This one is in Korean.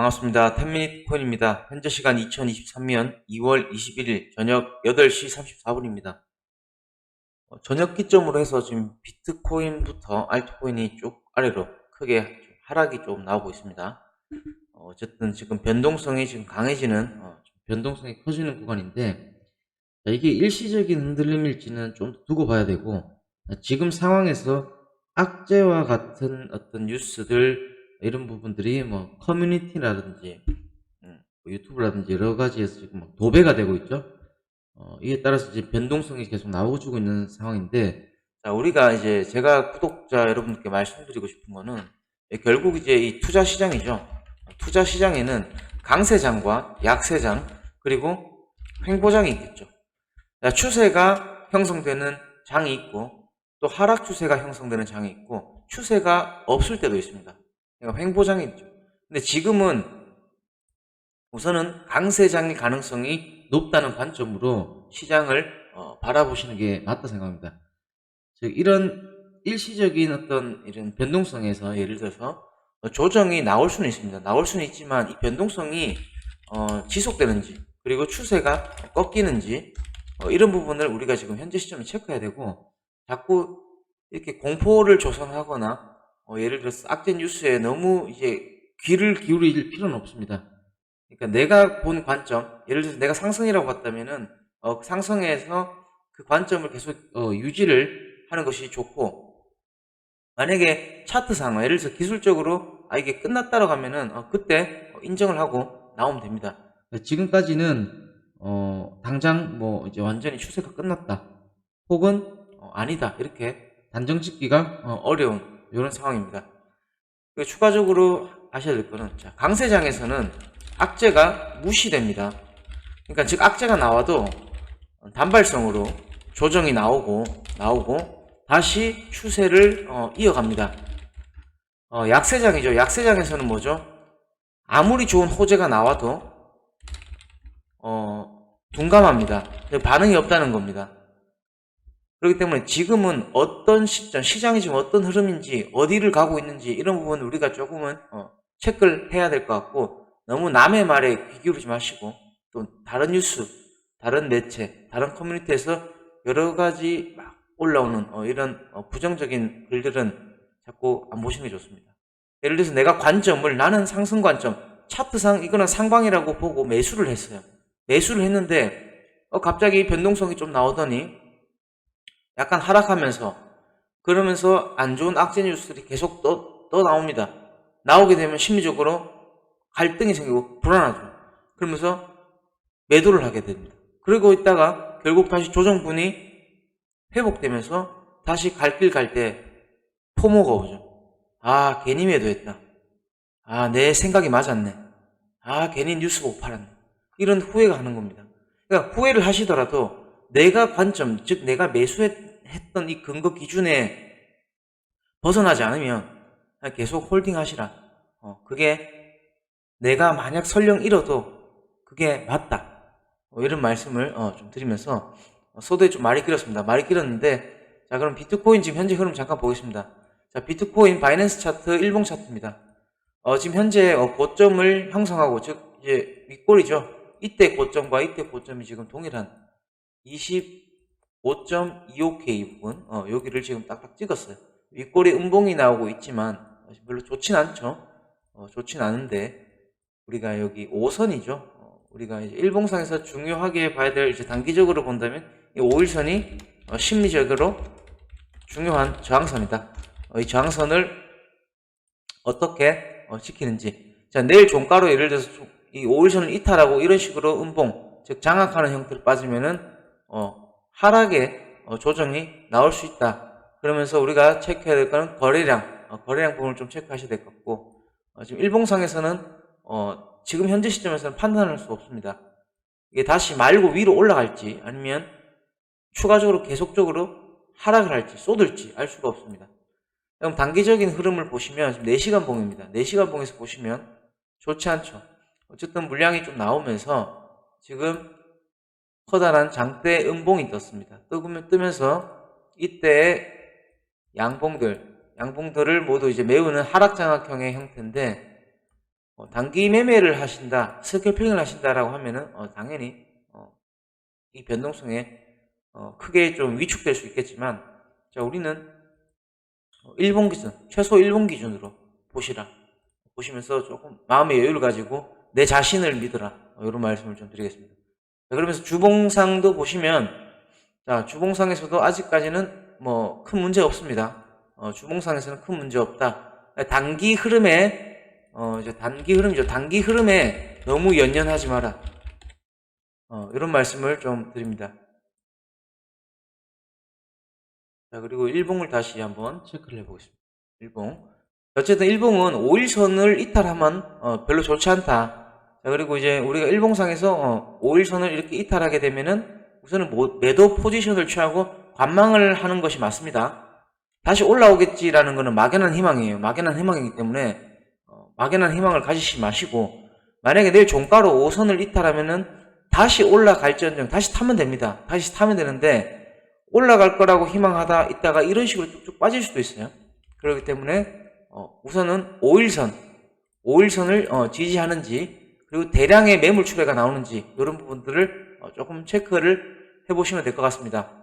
반갑습니다. 10미니트 코인입니다. 현재 시간 2023년 2월 21일 저녁 8시 34분입니다. 저녁 기점으로 해서 지금 비트코인부터 알트코인이 쭉 아래로 크게 좀 하락이 좀 나오고 있습니다. 어쨌든 지금 변동성이 지금 강해지는, 변동성이 커지는 구간인데, 자, 이게 일시적인 흔들림일지는 좀 두고 봐야 되고, 지금 상황에서 악재와 같은 어떤 뉴스들, 이런 부분들이 뭐 커뮤니티라든지 뭐 유튜브라든지 여러 가지에서 지금 막 도배가 되고 있죠. 이에 따라서 이제 변동성이 계속 나오고 있는 상황인데, 자, 우리가 이제 제가 구독자 여러분께 말씀드리고 싶은 거는 결국 이제 이 투자 시장이죠. 투자 시장에는 강세장과 약세장 그리고 횡보장이 있겠죠. 자, 추세가 형성되는 장이 있고 또 하락 추세가 형성되는 장이 있고 추세가 없을 때도 있습니다. 그러니까 횡보장이 있죠. 근데 지금은 우선은 강세장일 가능성이 높다는 관점으로 시장을 바라보시는 게 맞다 생각합니다. 즉 이런 일시적인 어떤 이런 변동성에서 예를 들어서 조정이 나올 수는 있습니다. 나올 수는 있지만 이 변동성이 지속되는지 그리고 추세가 꺾이는지 이런 부분을 우리가 지금 현재 시점에 체크해야 되고, 자꾸 이렇게 공포를 조성하거나 예를 들어서 악재 뉴스에 너무 이제 귀를 기울일 필요는 없습니다. 그러니까 내가 본 관점, 예를 들어서 내가 상승이라고 봤다면은 상승에서 그 관점을 계속 유지를 하는 것이 좋고, 만약에 차트상 예를 들어서 기술적으로 이게 끝났다라고 하면은 그때 인정을 하고 나오면 됩니다. 지금까지는 당장 뭐 이제 완전히 추세가 끝났다 혹은 아니다 이렇게 단정 짓기가 어려운 이런 상황입니다. 추가적으로 아셔야 될 거는, 자, 강세장에서는 악재가 무시됩니다. 그러니까 즉 악재가 나와도 단발성으로 조정이 나오고 다시 추세를 이어갑니다. 약세장이죠. 약세장에서는 뭐죠? 아무리 좋은 호재가 나와도 둔감합니다. 반응이 없다는 겁니다. 그렇기 때문에 지금은 어떤 시점, 시장이 지금 어떤 흐름인지 어디를 가고 있는지 이런 부분을 우리가 조금은 체크를 해야 될 것 같고, 너무 남의 말에 귀 기울이지 마시고 또 다른 뉴스, 다른 매체, 다른 커뮤니티에서 여러 가지 막 올라오는 이런 부정적인 글들은 자꾸 안 보시는 게 좋습니다. 예를 들어서 내가 관점을, 나는 상승 관점, 차트상 이거는 상방이라고 보고 매수를 했어요. 매수를 했는데 갑자기 변동성이 좀 나오더니 약간 하락하면서, 그러면서 안 좋은 악재 뉴스들이 계속 또 나옵니다. 나오게 되면 심리적으로 갈등이 생기고 불안하죠. 그러면서 매도를 하게 됩니다. 그러고 있다가 결국 다시 조정분이 회복되면서 다시 갈 길 갈 때 포모가 오죠. 괜히 매도했다. 내 생각이 맞았네. 괜히 뉴스 못 팔았네. 이런 후회가 하는 겁니다. 그러니까 후회를 하시더라도 내가 관점, 즉 내가 매수했던 이 근거 기준에 벗어나지 않으면 계속 홀딩 하시라. 그게 내가 만약 설령 잃어도 그게 맞다. 이런 말씀을 좀 드리면서 소도에 좀 말이 길었습니다. 말이 길었는데, 자, 그럼 비트코인 지금 현재 흐름 잠깐 보겠습니다. 자, 비트코인 바이낸스 차트 일봉 차트입니다. 지금 현재 고점을 형성하고, 즉 이제 윗골이죠. 이때 고점과 이때 고점이 지금 동일한 25.25K 부분, 여기를 지금 딱딱 찍었어요. 윗골이 음봉이 나오고 있지만 별로 좋진 않죠. 좋진 않은데 우리가 여기 5선이죠. 우리가 이제 일봉상에서 중요하게 봐야 될, 이제 단기적으로 본다면 이 5일선이 심리적으로 중요한 저항선이다. 이 저항선을 어떻게 지키는지. 자, 내일 종가로 예를 들어서 이 5일선을 이탈하고 이런 식으로 음봉, 즉 장악하는 형태로 빠지면은 하락의 조정이 나올 수 있다. 그러면서 우리가 체크해야 될 거는 거래량 부분을 좀 체크하셔야 될 것 같고, 지금 일봉상에서는 지금 현재 시점에서는 판단할 수 없습니다. 이게 다시 말고 위로 올라갈지 아니면 추가적으로 계속적으로 하락을 할지 쏟을지 알 수가 없습니다. 그럼 단기적인 흐름을 보시면 지금 4시간 봉입니다. 4시간 봉에서 보시면 좋지 않죠. 어쨌든 물량이 좀 나오면서 지금 커다란 장대 음봉이 떴습니다. 뜨면서 이때의 양봉들을 모두 이제 메우는 하락장악형의 형태인데, 단기 매매를 하신다, 스캘핑을 하신다라고 하면은 당연히 이 변동성에 크게 좀 위축될 수 있겠지만, 자, 우리는 일본 기준, 최소 일본 기준으로 보시면서 조금 마음의 여유를 가지고 내 자신을 믿어라, 이런 말씀을 좀 드리겠습니다. 자, 그러면서 주봉상도 보시면, 자, 주봉상에서도 아직까지는 뭐 큰 문제 없습니다. 주봉상에서는 큰 문제 없다. 단기 흐름에 이제 단기 흐름이죠. 단기 흐름에 너무 연연하지 마라. 이런 말씀을 좀 드립니다. 자, 그리고 일봉을 다시 한번 체크를 해보겠습니다. 일봉. 어쨌든 일봉은 5일선을 이탈하면 별로 좋지 않다. 자, 그리고 이제 우리가 일봉상에서 5일선을 이렇게 이탈하게 되면은 우선은 매도 포지션을 취하고 관망을 하는 것이 맞습니다. 다시 올라오겠지라는 것은 막연한 희망이에요. 막연한 희망이기 때문에 막연한 희망을 가지시 마시고, 만약에 내일 종가로 5선을 이탈하면은 다시 올라갈지언정 다시 타면 됩니다. 다시 타면 되는데, 올라갈 거라고 희망하다 있다가 이런 식으로 쭉쭉 빠질 수도 있어요. 그렇기 때문에 우선은 5일선을 지지하는지, 그리고 대량의 매물 출회가 나오는지, 이런 부분들을 조금 체크를 해보시면 될 것 같습니다.